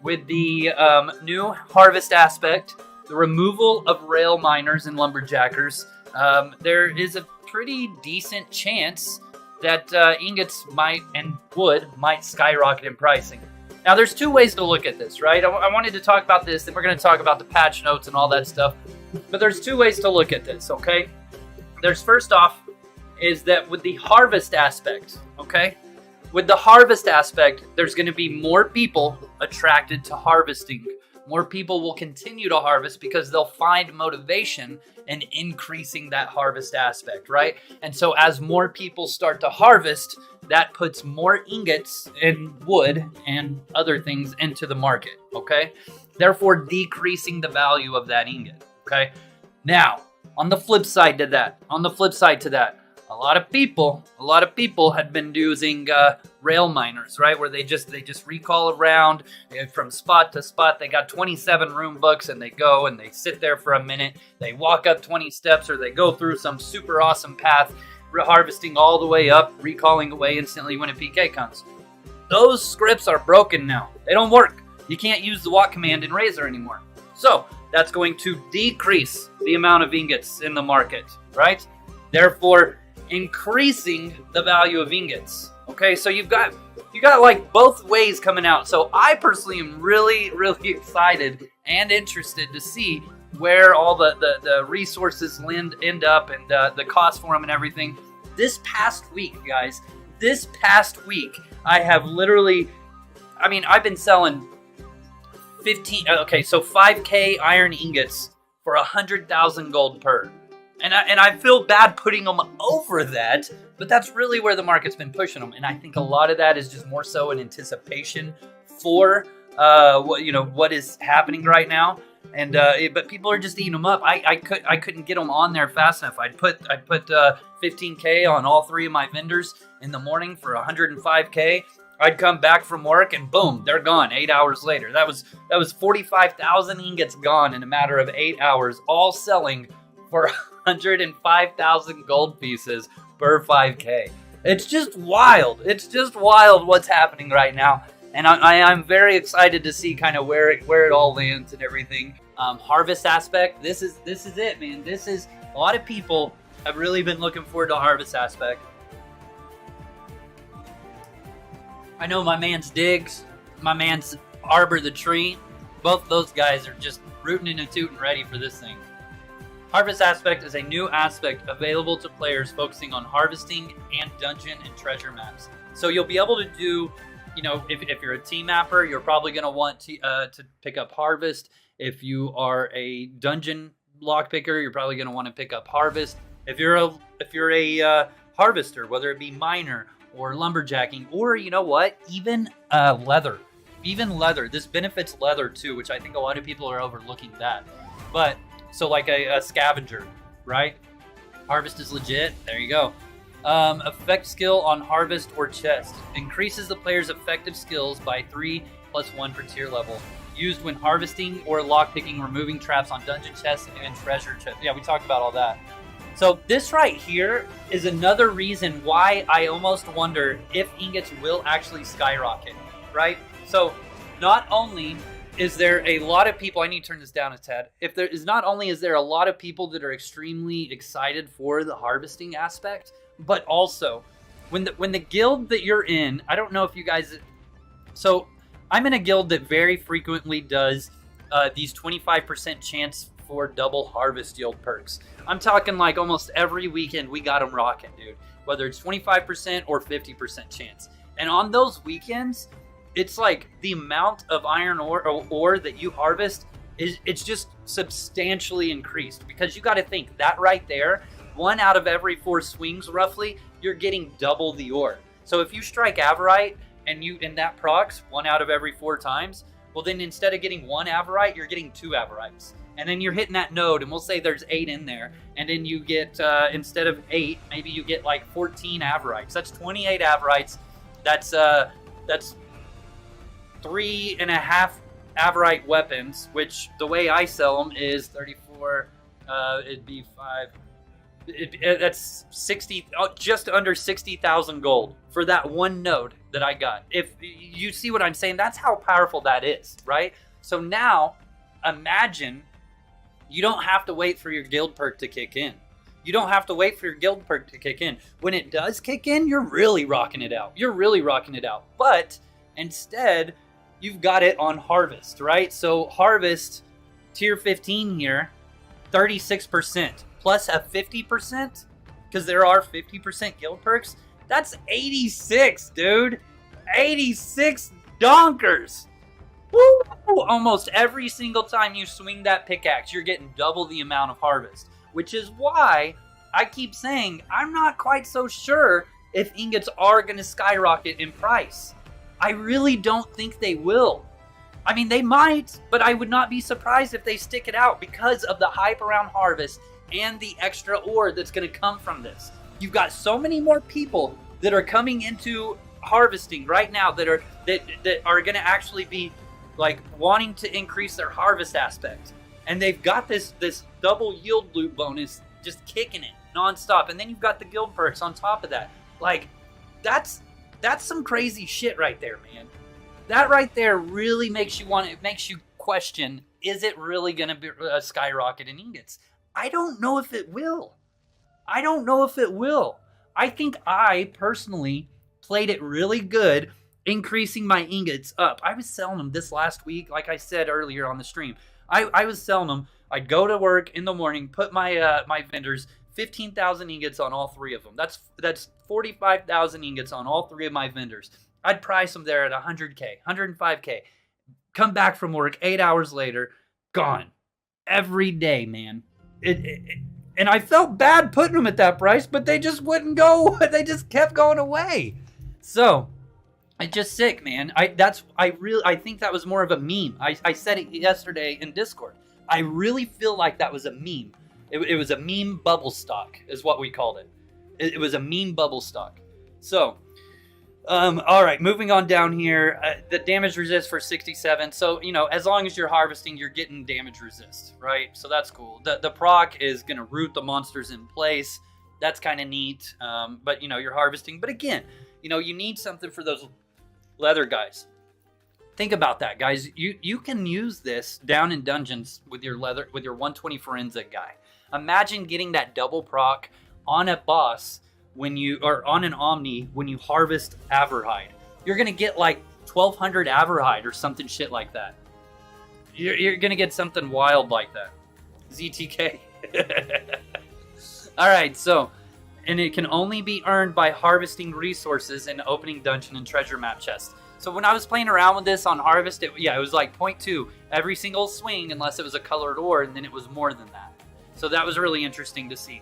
with the new harvest aspect, the removal of rail miners and lumberjackers, there is a pretty decent chance that ingots and wood might skyrocket in pricing. Now, there's two ways to look at this, right? I wanted to talk about this, and we're going to talk about the patch notes and all that stuff. But there's two ways to look at this, okay? There's first off is that with the harvest aspect, okay? With the harvest aspect, there's going to be more people attracted to harvesting. More people will continue to harvest because they'll find motivation in increasing that harvest aspect, right? And so as more people start to harvest, that puts more ingots and wood and other things into the market, okay? Therefore, decreasing the value of that ingot, okay? Now, on the flip side to that, a lot of people had been using rail miners, right? Where they just recall around from spot to spot. They got 27 room books and they go and they sit there for a minute. They walk up 20 steps or they go through some super awesome path, harvesting all the way up, recalling away instantly when a PK comes. Those scripts are broken now. They don't work. You can't use the walk command in Razor anymore. So that's going to decrease the amount of ingots in the market, right? Therefore, increasing the value of ingots. Okay, so you got like both ways coming out. So I personally am really, really excited and interested to see where all the resources end up and the cost for them and everything. This past week, guys, I have literally, I've been selling 5K iron ingots for 100,000 gold per. And I feel bad putting them over that, but that's really where the market's been pushing them. And I think a lot of that is just more so in anticipation for what is happening right now. And but people are just eating them up. I couldn't get them on there fast enough. I'd put 15K on all three of my vendors in the morning for 105K. I'd come back from work and boom, they're gone 8 hours later. That was 45,000 ingots gone in a matter of 8 hours, all selling for 105,000 gold pieces per 5K. It's just wild. It's just wild what's happening right now. And I'm very excited to see kind of where it all lands and everything. Harvest aspect, this is it, man. This is, a lot of people have really been looking forward to harvest aspect. I know my man's Diggs, my man's Arbor the Tree. Both those guys are just rooting and tooting ready for this thing. Harvest aspect is a new aspect available to players focusing on harvesting and dungeon and treasure maps. So you'll be able to do, if you're a team mapper, you're probably going to want to pick up harvest. If you are a dungeon lockpicker, you're probably going to want to pick up harvest. If you're a harvester, whether it be miner or lumberjacking, or even leather. Even leather. This benefits leather too, which I think a lot of people are overlooking that. But so like a scavenger, right? Harvest is legit. There you go. Effect skill on harvest or chest. Increases the player's effective skills by 3+1 per tier level. Used when harvesting or lockpicking, removing traps on dungeon chests and treasure chests. Yeah, we talked about all that. So this right here is another reason why I almost wonder if ingots will actually skyrocket, right? So not only is there a lot of people, I need to turn this down a tad. Not only is there a lot of people that are extremely excited for the harvesting aspect, but also when the guild that you're in, I don't know if you guys, so I'm in a guild that very frequently does these 25% chance for double harvest yield perks. I'm talking like almost every weekend we got them rocking, dude. Whether it's 25% or 50% chance. And on those weekends, it's like the amount of iron ore that you harvest it's just substantially increased, because you got to think that right there, 1 out of every 4 swings roughly, you're getting double the ore. So if you strike Averite and that procs 1 out of every 4 times, well then instead of getting 1 Averite, you're getting 2 Averites. And then you're hitting that node, and we'll say there's 8 in there, and then you get, instead of 8, maybe you get like 14 Averites. That's 28 Averites. That's 3.5 Averite weapons, which the way I sell them is 34, it'd be 5. That's 60, just under 60,000 gold for that one node. that I got. If you see what I'm saying, that's how powerful that is, right? So now, imagine you don't have to wait for your guild perk to kick in. You don't have to wait for your guild perk to kick in. When it does kick in, you're really rocking it out. You're really rocking it out. But instead, you've got it on Harvest, right? So Harvest, tier 15 here, 36%, plus a 50%, because there are 50% guild perks. That's 86, dude. 86 donkers. Woo! Almost every single time you swing that pickaxe, you're getting double the amount of Harvest. Which is why I keep saying I'm not quite so sure if ingots are going to skyrocket in price. I really don't think they will. I mean, they might, but I would not be surprised if they stick it out because of the hype around Harvest and the extra ore that's going to come from this. You've got so many more people that are coming into harvesting right now that are going to actually be like wanting to increase their harvest aspect. And they've got this double yield loot bonus just kicking it nonstop. And then you've got the guild perks on top of that. Like, that's some crazy shit right there, man. That right there really makes you question, is it really going to be a skyrocket in ingots? I don't know if it will. I think I personally played it really good, increasing my ingots up. I was selling them this last week, like I said earlier on the stream. I was selling them. I'd go to work in the morning, put my my vendors, 15,000 ingots on all three of them. That's 45,000 ingots on all three of my vendors. I'd price them there at 100K, 105K. Come back from work 8 hours later, gone. Every day, man. And I felt bad putting them at that price, but they just wouldn't go. They just kept going away. So it's just sick, man. I think that was more of a meme. I said it yesterday in Discord. I really feel like that was a meme. It was a meme bubble stock, is what we called it. It was a meme bubble stock. So, all right, moving on down here. The damage resist for 67. So, as long as you're harvesting, you're getting damage resist, right? So that's cool. The proc is going to root the monsters in place. That's kind of neat. But, you're harvesting. But again, you need something for those leather guys. Think about that, guys. You can use this down in dungeons with your 120 forensic guy. Imagine getting that double proc on a boss or on an Omni when you harvest Averhide. You're gonna get like 1,200 Averhide or something shit like that. You're gonna get something wild like that. ZTK. All right, so. And it can only be earned by harvesting resources and opening dungeon and treasure map chests. So when I was playing around with this on Harvest, it was like 0.2 every single swing unless it was a colored ore, and then it was more than that. So that was really interesting to see.